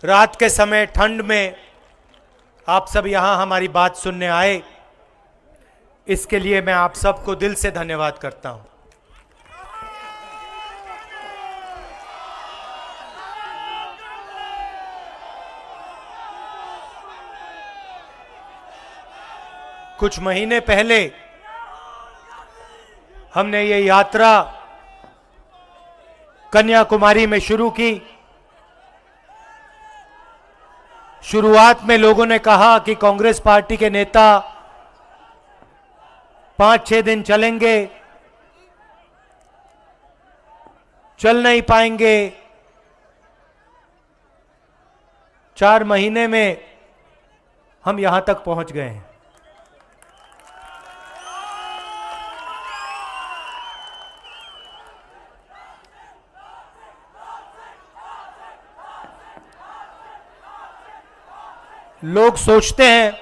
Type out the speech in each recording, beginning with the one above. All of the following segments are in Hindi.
रात के समय ठंड में आप सब यहां हमारी बात सुनने आए, इसके लिए मैं आप सबको दिल से धन्यवाद करता हूं। कुछ महीने पहले हमने ये यात्रा कन्याकुमारी में शुरू की। शुरुआत में लोगों ने कहा कि कांग्रेस पार्टी के नेता 5-6 दिन चलेंगे, चल नहीं पाएंगे। 4 महीने में हम यहां तक पहुंच गए हैं। लोग सोचते हैं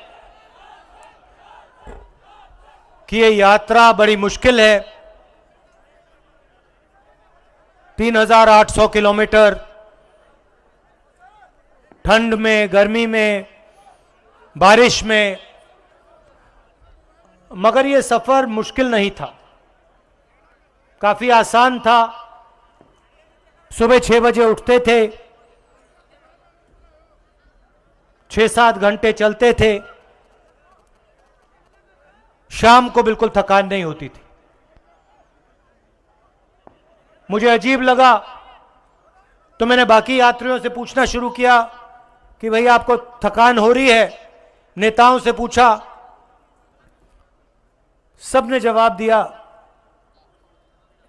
कि ये यात्रा बड़ी मुश्किल है। 3800 किलोमीटर ठंड में, गर्मी में, बारिश में, मगर ये सफर मुश्किल नहीं था, काफी आसान था। सुबह 6 बजे उठते थे, 6-7 घंटे चलते थे, शाम को बिल्कुल थकान नहीं होती थी। मुझे अजीब लगा तो मैंने बाकी यात्रियों से पूछना शुरू किया कि भाई आपको थकान हो रही है? नेताओं से पूछा, सबने जवाब दिया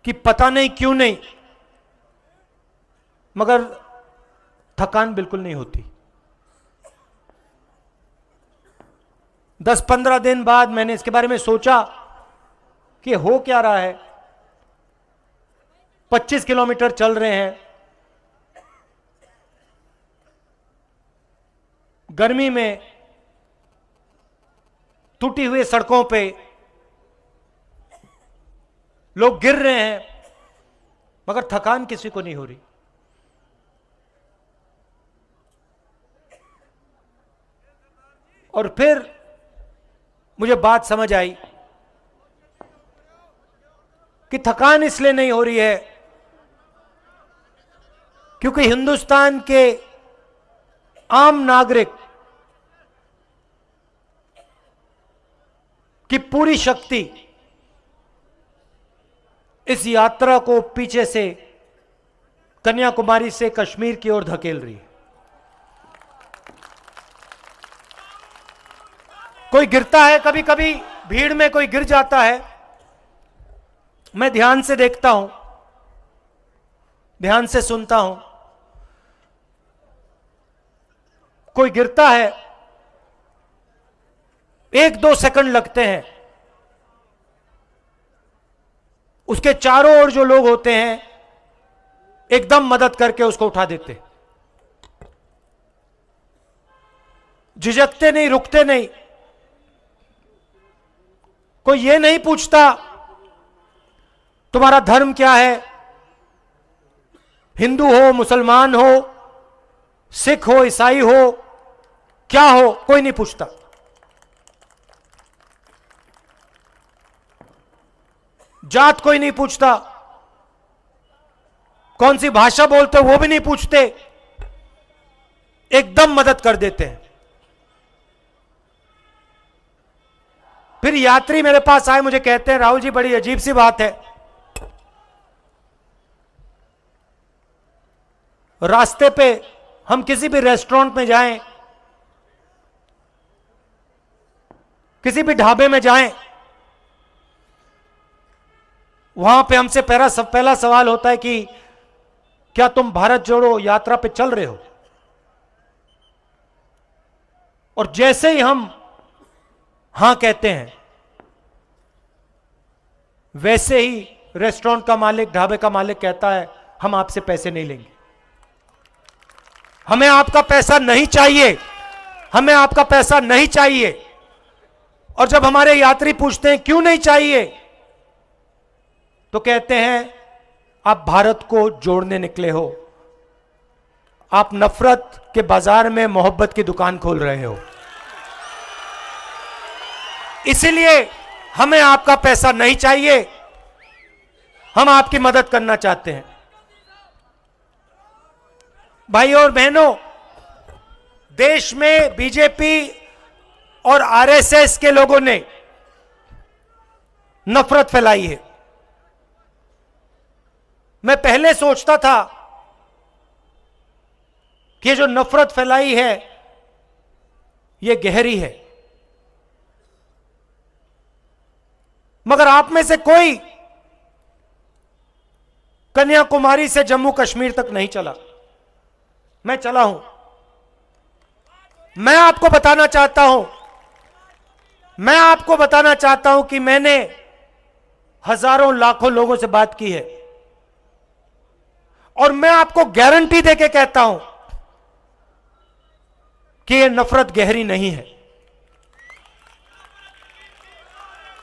कि पता नहीं क्यों नहीं, मगर थकान बिल्कुल नहीं होती। 10-15 दिन बाद मैंने इसके बारे में सोचा कि हो क्या रहा है। 25 किलोमीटर चल रहे हैं, गर्मी में, टूटी हुई सड़कों पे लोग गिर रहे हैं, मगर थकान किसी को नहीं हो रही। और फिर मुझे बात समझ आई कि थकान इसलिए नहीं हो रही है क्योंकि हिंदुस्तान के आम नागरिक की पूरी शक्ति इस यात्रा को पीछे से, कन्याकुमारी से कश्मीर की ओर धकेल रही है। कोई गिरता है, कभी कभी भीड़ में कोई गिर जाता है, मैं ध्यान से देखता हूं, ध्यान से सुनता हूं। कोई गिरता है, 1-2 सेकंड लगते हैं, उसके चारों ओर जो लोग होते हैं एकदम मदद करके उसको उठा देते, झिझकते नहीं, रुकते नहीं। कोई ये नहीं पूछता तुम्हारा धर्म क्या है, हिंदू हो, मुसलमान हो, सिख हो, ईसाई हो, क्या हो, कोई नहीं पूछता। जात कोई नहीं पूछता, कौन सी भाषा बोलते हो वो भी नहीं पूछते, एकदम मदद कर देते हैं। फिर यात्री मेरे पास आए, मुझे कहते हैं राहुल जी बड़ी अजीब सी बात है, रास्ते पे हम किसी भी रेस्टोरेंट में जाएं, किसी भी ढाबे में जाएं, वहां पे हमसे पहला सवाल होता है कि क्या तुम भारत जोड़ो यात्रा पे चल रहे हो? और जैसे ही हम हां कहते हैं, वैसे ही रेस्टोरेंट का मालिक, ढाबे का मालिक कहता है हम आपसे पैसे नहीं लेंगे, हमें आपका पैसा नहीं चाहिए, हमें आपका पैसा नहीं चाहिए। और जब हमारे यात्री पूछते हैं क्यों नहीं चाहिए, तो कहते हैं आप भारत को जोड़ने निकले हो, आप नफरत के बाजार में मोहब्बत की दुकान खोल रहे हो। इसलिए हमें आपका पैसा नहीं चाहिए, हम आपकी मदद करना चाहते हैं। भाइयों और बहनों, देश में बीजेपी और आरएसएस के लोगों ने नफरत फैलाई है। मैं पहले सोचता था कि ये जो नफरत फैलाई है ये गहरी है, मगर आप में से कोई कन्याकुमारी से जम्मू कश्मीर तक नहीं चला। मैं चला हूं। मैं आपको बताना चाहता हूं कि मैंने हजारों लाखों लोगों से बात की है और मैं आपको गारंटी देके कहता हूं कि यह नफरत गहरी नहीं है।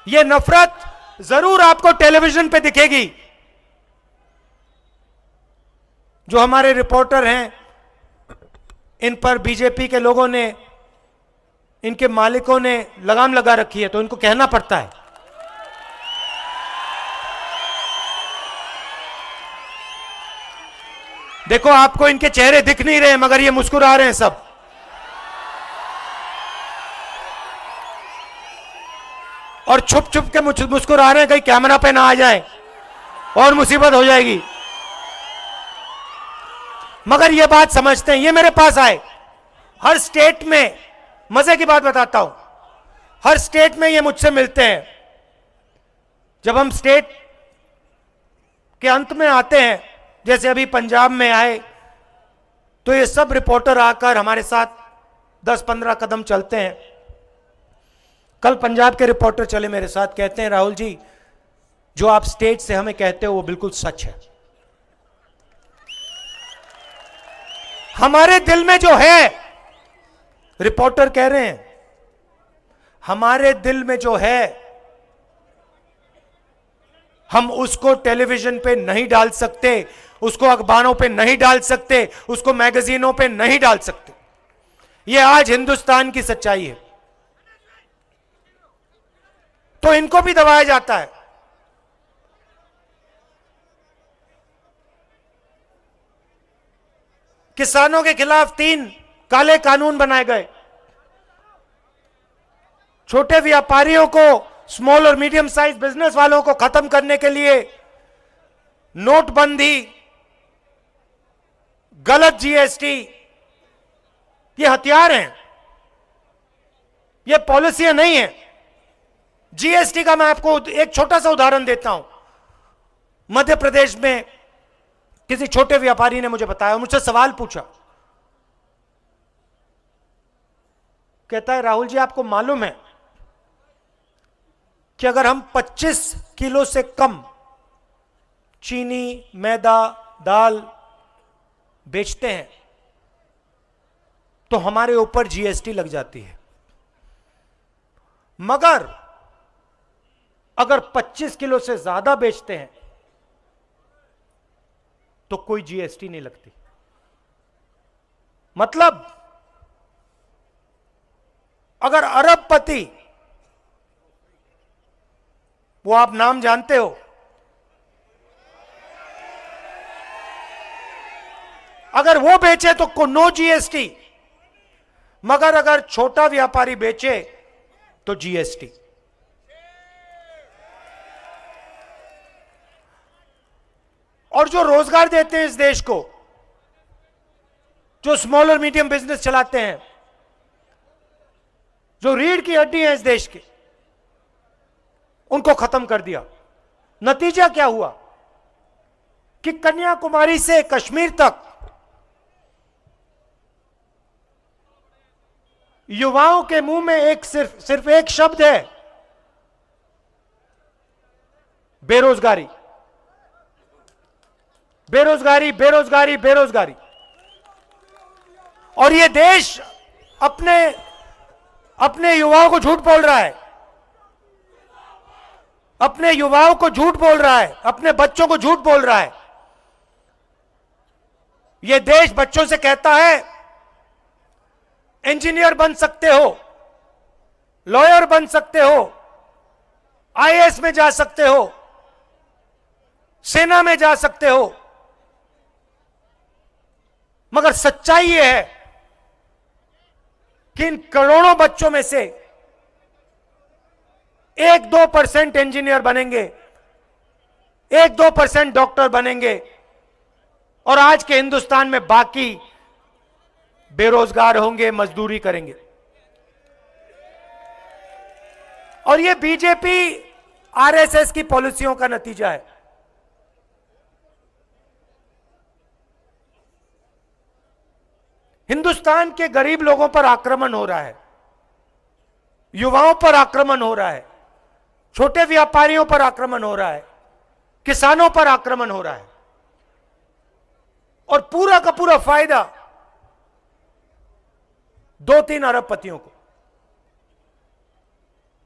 यह नफरत जरूर आपको टेलीविजन पे दिखेगी। जो हमारे रिपोर्टर हैं, इन पर बीजेपी के लोगों ने, इनके मालिकों ने लगाम लगा रखी है, तो इनको कहना पड़ता है। देखो, आपको इनके चेहरे दिख नहीं रहे मगर ये मुस्कुरा रहे हैं सब। और छुप छुप के मुस्कुरा रहे हैं, कहीं कैमरा पे ना आ जाए और मुसीबत हो जाएगी। मगर ये बात समझते हैं। ये मेरे पास आए, हर स्टेट में, मजे की बात बताता हूं, हर स्टेट में ये मुझसे मिलते हैं। जब हम स्टेट के अंत में आते हैं, जैसे अभी पंजाब में आए, तो ये सब रिपोर्टर आकर हमारे साथ 10-15 कदम चलते हैं। कल पंजाब के रिपोर्टर चले मेरे साथ, कहते हैं राहुल जी, जो आप स्टेट से हमें कहते हो वो बिल्कुल सच है। हमारे दिल में जो है, रिपोर्टर कह रहे हैं, हमारे दिल में जो है हम उसको टेलीविजन पे नहीं डाल सकते, उसको अखबारों पे नहीं डाल सकते, उसको मैगजीनों पे नहीं डाल सकते। यह आज हिंदुस्तान की सच्चाई है। तो इनको भी दबाया जाता है। किसानों के खिलाफ 3 काले कानून बनाए गए। छोटे व्यापारियों को, स्मॉल और मीडियम साइज बिजनेस वालों को खत्म करने के लिए नोटबंदी, गलत जीएसटी, ये हथियार हैं, ये पॉलिसियां नहीं है। जीएसटी का मैं आपको एक छोटा सा उदाहरण देता हूं। मध्य प्रदेश में किसी छोटे व्यापारी ने मुझे बताया, मुझसे सवाल पूछा, कहता है राहुल जी, आपको मालूम है कि अगर हम 25 किलो से कम चीनी, मैदा, दाल बेचते हैं तो हमारे ऊपर जीएसटी लग जाती है, मगर अगर 25 किलो से ज्यादा बेचते हैं तो कोई जीएसटी नहीं लगती। मतलब अगर अरबपति, वो आप नाम जानते हो, अगर वो बेचे तो नो जीएसटी, मगर अगर छोटा व्यापारी बेचे तो जीएसटी। और जो रोजगार देते हैं इस देश को, जो स्मॉल और मीडियम बिजनेस चलाते हैं, जो रीढ़ की हड्डी है इस देश की, उनको खत्म कर दिया। नतीजा क्या हुआ कि कन्याकुमारी से कश्मीर तक युवाओं के मुंह में सिर्फ एक शब्द है, बेरोजगारी, बेरोजगारी, बेरोजगारी, बेरोजगारी। और ये देश अपने युवाओं को झूठ बोल रहा है, अपने युवाओं को झूठ बोल रहा है, अपने बच्चों को झूठ बोल रहा है यह देश बच्चों से कहता है इंजीनियर बन सकते हो, लॉयर बन सकते हो, आईएएस में जा सकते हो, सेना में जा सकते हो, मगर सच्चाई यह है कि इन करोड़ों बच्चों में से 1-2% इंजीनियर बनेंगे, 1-2% डॉक्टर बनेंगे और आज के हिंदुस्तान में बाकी बेरोजगार होंगे, मजदूरी करेंगे। और यह बीजेपी आरएसएस की पॉलिसियों का नतीजा है। हिंदुस्तान के गरीब लोगों पर आक्रमण हो रहा है, युवाओं पर आक्रमण हो रहा है, छोटे व्यापारियों पर आक्रमण हो रहा है, किसानों पर आक्रमण हो रहा है और पूरा का पूरा फायदा 2-3 अरबपतियों को।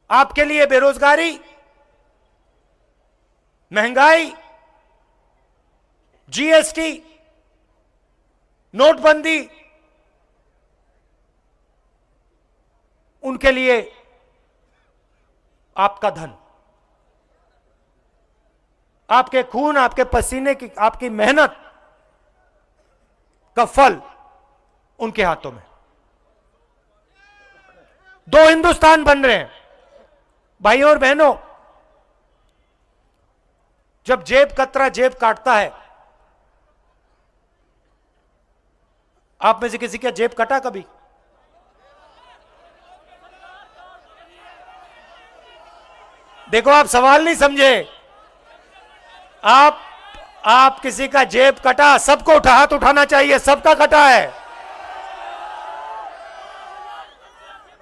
आपके लिए बेरोजगारी, महंगाई, जीएसटी, नोटबंदी, उनके लिए आपका धन, आपके खून, आपके पसीने की, आपकी मेहनत का फल उनके हाथों में। 2 हिंदुस्तान बन रहे हैं। भाइयों और बहनों, जब जेब कतरा जेब काटता है, आप में से किसी का जेब कटा कभी? देखो, आप सवाल नहीं समझे। आप किसी का जेब कटा, सबको हाथ उठाना चाहिए। सबका कटा है,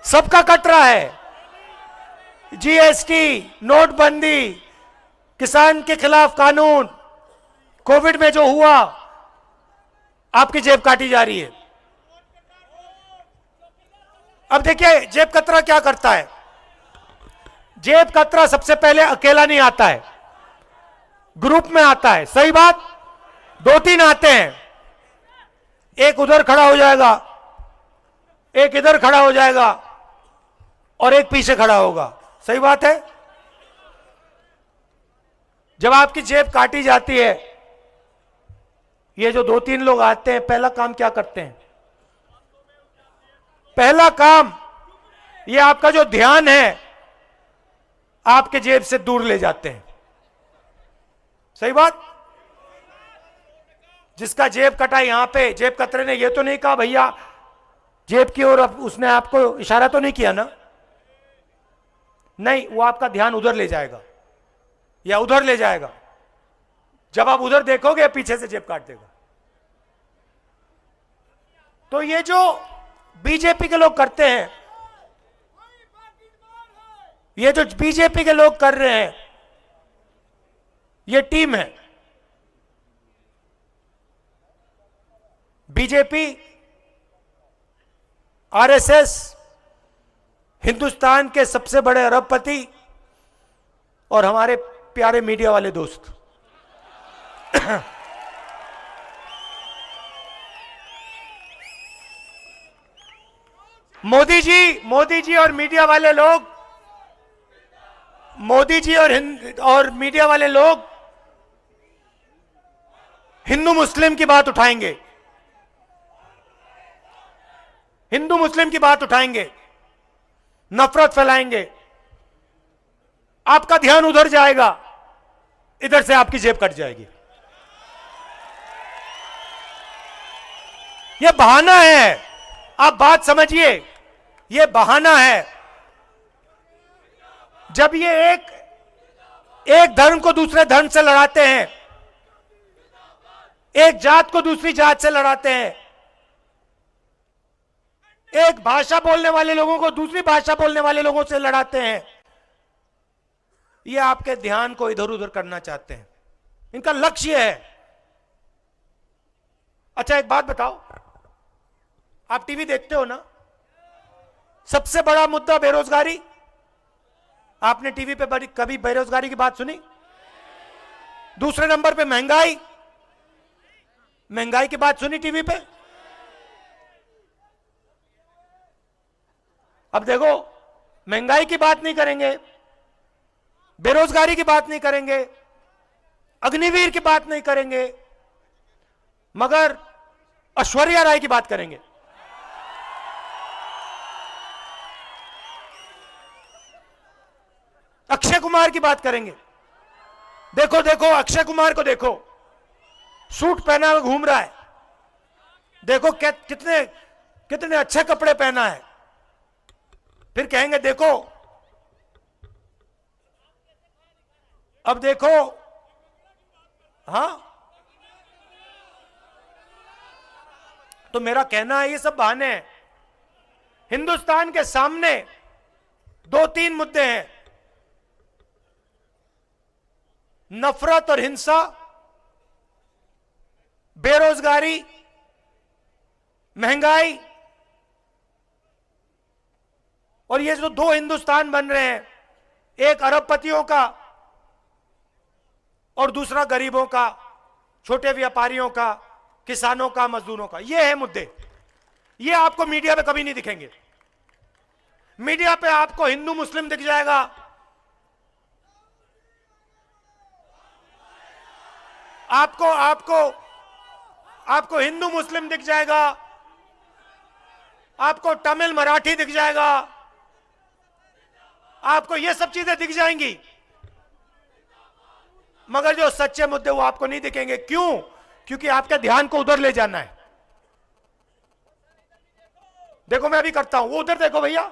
सबका कट रहा है। जीएसटी, नोटबंदी, किसान के खिलाफ कानून, कोविड में जो हुआ, आपकी जेब काटी जा रही है। अब देखिए जेब कतरा क्या करता है। जेब कतरा सबसे पहले अकेला नहीं आता है, ग्रुप में आता है। सही बात? 2-3 आते हैं, एक उधर खड़ा हो जाएगा, एक इधर खड़ा हो जाएगा और एक पीछे खड़ा होगा। सही बात है? जब आपकी जेब काटी जाती है, ये जो 2-3 लोग आते हैं, पहला काम क्या करते हैं? पहला काम, ये आपका जो ध्यान है आपके जेब से दूर ले जाते हैं। सही बात? जिसका जेब कटा, यहां पे जेब कतरे ने ये तो नहीं कहा भैया जेब की ओर, उसने आपको इशारा तो नहीं किया ना? नहीं, वो आपका ध्यान उधर ले जाएगा या उधर ले जाएगा। जब आप उधर देखोगे, पीछे से जेब काट देगा। तो ये जो बीजेपी के लोग करते हैं, ये जो बीजेपी के लोग कर रहे हैं, ये टीम है। बीजेपी, आरएसएस, हिंदुस्तान के सबसे बड़े अरबपति और हमारे प्यारे मीडिया वाले दोस्त। मोदी जी और मीडिया वाले लोग, मोदी जी और मीडिया वाले लोग हिंदू मुस्लिम की बात उठाएंगे, हिंदू मुस्लिम की बात उठाएंगे, नफरत फैलाएंगे। आपका ध्यान उधर जाएगा, इधर से आपकी जेब कट जाएगी। यह बहाना है, आप बात समझिए, यह बहाना है। जब ये एक धर्म को दूसरे धर्म से लड़ाते हैं, एक जात को दूसरी जात से लड़ाते हैं, एक भाषा बोलने वाले लोगों को दूसरी भाषा बोलने वाले लोगों से लड़ाते हैं, ये आपके ध्यान को इधर उधर करना चाहते हैं। इनका लक्ष्य है। अच्छा, एक बात बताओ, आप टीवी देखते हो ना? सबसे बड़ा मुद्दा बेरोजगारी। आपने टीवी पे कभी बेरोजगारी की बात सुनी? दूसरे नंबर पे महंगाई। महंगाई की बात सुनी टीवी पे? अब देखो, महंगाई की बात नहीं करेंगे, बेरोजगारी की बात नहीं करेंगे, अग्निवीर की बात नहीं करेंगे, मगर ऐश्वर्या राय की बात करेंगे। अक्षय कुमार की बात करेंगे। देखो देखो, अक्षय कुमार को देखो, सूट पहना हुआ घूम रहा है। देखो कितने कितने अच्छे कपड़े पहना है। फिर कहेंगे देखो, अब देखो, हां, तो मेरा कहना है ये सब बहाने हैं। हिंदुस्तान के सामने 2-3 मुद्दे हैं, नफरत और हिंसा, बेरोजगारी, महंगाई, और ये जो 2 हिंदुस्तान बन रहे हैं, एक अरबपतियों का और दूसरा गरीबों का, छोटे व्यापारियों का, किसानों का, मजदूरों का। ये है मुद्दे। ये आपको मीडिया पे कभी नहीं दिखेंगे। मीडिया पे आपको हिंदू मुस्लिम दिख जाएगा, आपको आपको आपको हिंदू मुस्लिम दिख जाएगा, आपको तमिल मराठी दिख जाएगा, आपको ये सब चीजें दिख जाएंगी, मगर जो सच्चे मुद्दे वो आपको नहीं दिखेंगे। क्यों? क्योंकि आपके ध्यान को उधर ले जाना है। देखो, मैं अभी करता हूं, वो उधर देखो भैया,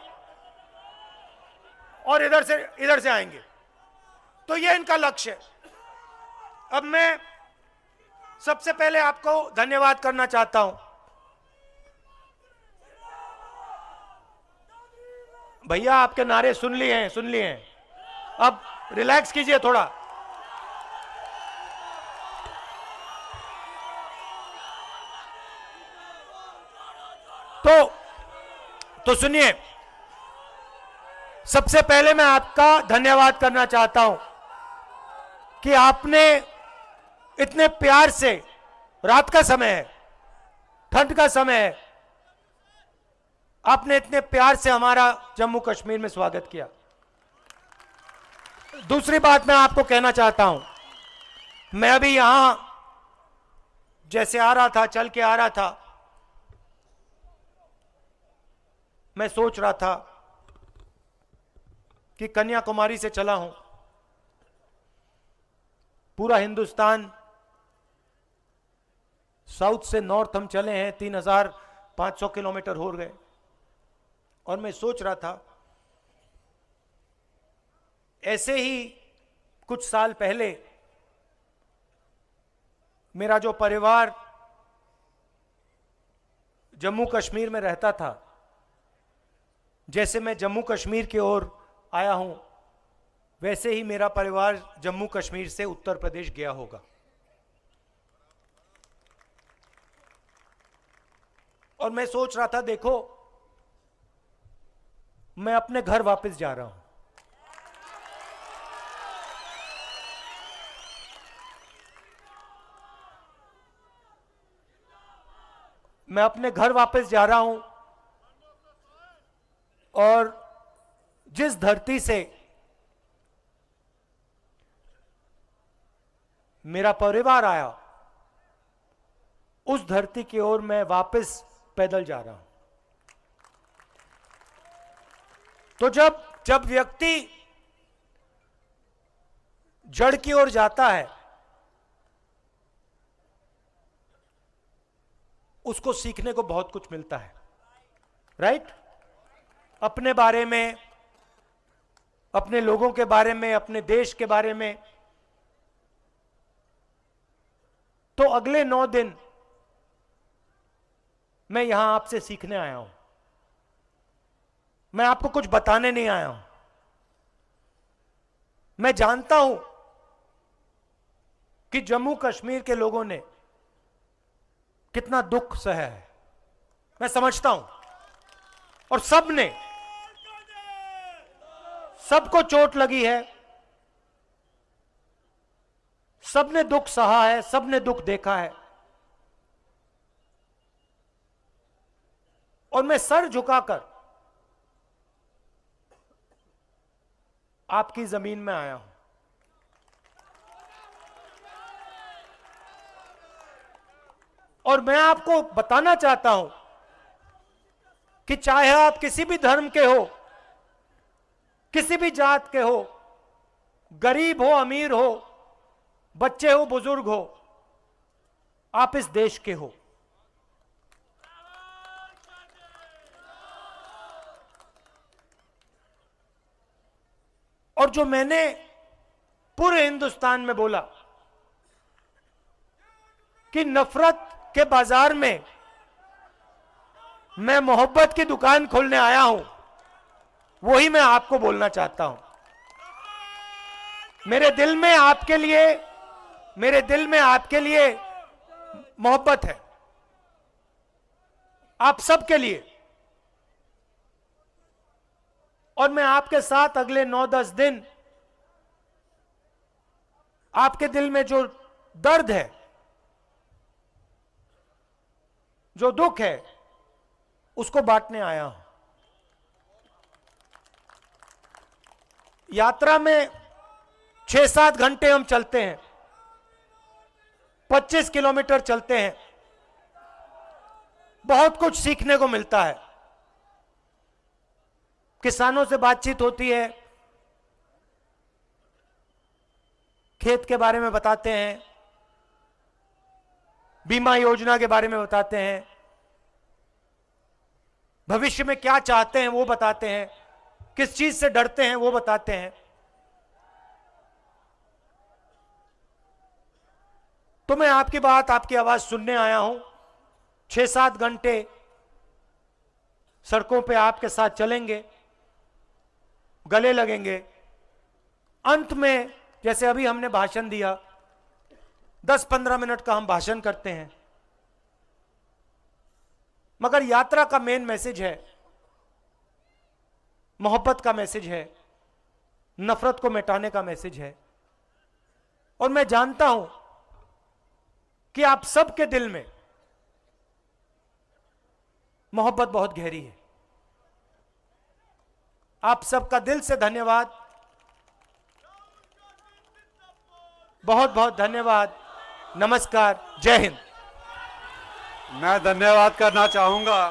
और इधर से आएंगे। तो ये इनका लक्ष्य है। अब मैं सबसे पहले आपको धन्यवाद करना चाहता हूं। भैया, आपके नारे सुन लिए हैं। अब रिलैक्स कीजिए थोड़ा। तो सुनिए, सबसे पहले मैं आपका धन्यवाद करना चाहता हूं कि आपने इतने प्यार से, रात का समय है, ठंड का समय है, आपने इतने प्यार से हमारा जम्मू कश्मीर में स्वागत किया। दूसरी बात मैं आपको कहना चाहता हूं, मैं अभी यहां जैसे आ रहा था, चल के आ रहा था, मैं सोच रहा था कि कन्याकुमारी से चला हूं, पूरा हिंदुस्तान, साउथ से नॉर्थ हम चले हैं, 3500 किलोमीटर हो गए। और मैं सोच रहा था, ऐसे ही कुछ साल पहले मेरा जो परिवार जम्मू कश्मीर में रहता था, जैसे मैं जम्मू कश्मीर की ओर आया हूं, वैसे ही मेरा परिवार जम्मू कश्मीर से उत्तर प्रदेश गया होगा। और मैं सोच रहा था, देखो, मैं अपने घर वापस जा रहा हूं। मैं अपने घर वापस जा रहा हूं, और जिस धरती से मेरा परिवार आया, उस धरती की ओर मैं वापस पैदल जा रहा हूं। तो जब व्यक्ति जड़ की ओर जाता है, उसको सीखने को बहुत कुछ मिलता है, राइट? अपने बारे में, अपने लोगों के बारे में, अपने देश के बारे में। तो अगले 9 दिन मैं यहां आपसे सीखने आया हूं। मैं आपको कुछ बताने नहीं आया हूं। मैं जानता हूं कि जम्मू कश्मीर के लोगों ने कितना दुख सहा है, मैं समझता हूं। और सबको चोट लगी है, सबने दुख सहा है, सबने दुख देखा है। और मैं सर झुकाकर आपकी जमीन में आया हूं। और मैं आपको बताना चाहता हूं कि चाहे आप किसी भी धर्म के हो, किसी भी जात के हो, गरीब हो अमीर हो, बच्चे हो बुजुर्ग हो, आप इस देश के हो। और जो मैंने पूरे हिंदुस्तान में बोला कि नफरत के बाजार में मैं मोहब्बत की दुकान खोलने आया हूं, वही मैं आपको बोलना चाहता हूं। मेरे दिल में आपके लिए मोहब्बत है, आप सबके लिए। और मैं आपके साथ अगले 9-10 दिन आपके दिल में जो दर्द है, जो दुख है, उसको बांटने आया हूं। यात्रा में 6-7 घंटे हम चलते हैं, 25 किलोमीटर चलते हैं, बहुत कुछ सीखने को मिलता है। किसानों से बातचीत होती है, खेत के बारे में बताते हैं, बीमा योजना के बारे में बताते हैं, भविष्य में क्या चाहते हैं वो बताते हैं, किस चीज से डरते हैं वो बताते हैं। तो मैं आपकी बात, आपकी आवाज सुनने आया हूं। 6-7 घंटे सड़कों पे आपके साथ चलेंगे, गले लगेंगे। अंत में जैसे अभी हमने भाषण दिया, 10-15 मिनट का हम भाषण करते हैं, मगर यात्रा का मेन मैसेज है, मोहब्बत का मैसेज है, नफरत को मिटाने का मैसेज है। और मैं जानता हूं कि आप सबके दिल में मोहब्बत बहुत गहरी है। आप सबका दिल से धन्यवाद, बहुत बहुत धन्यवाद। नमस्कार, जय हिंद। मैं धन्यवाद करना चाहूंगा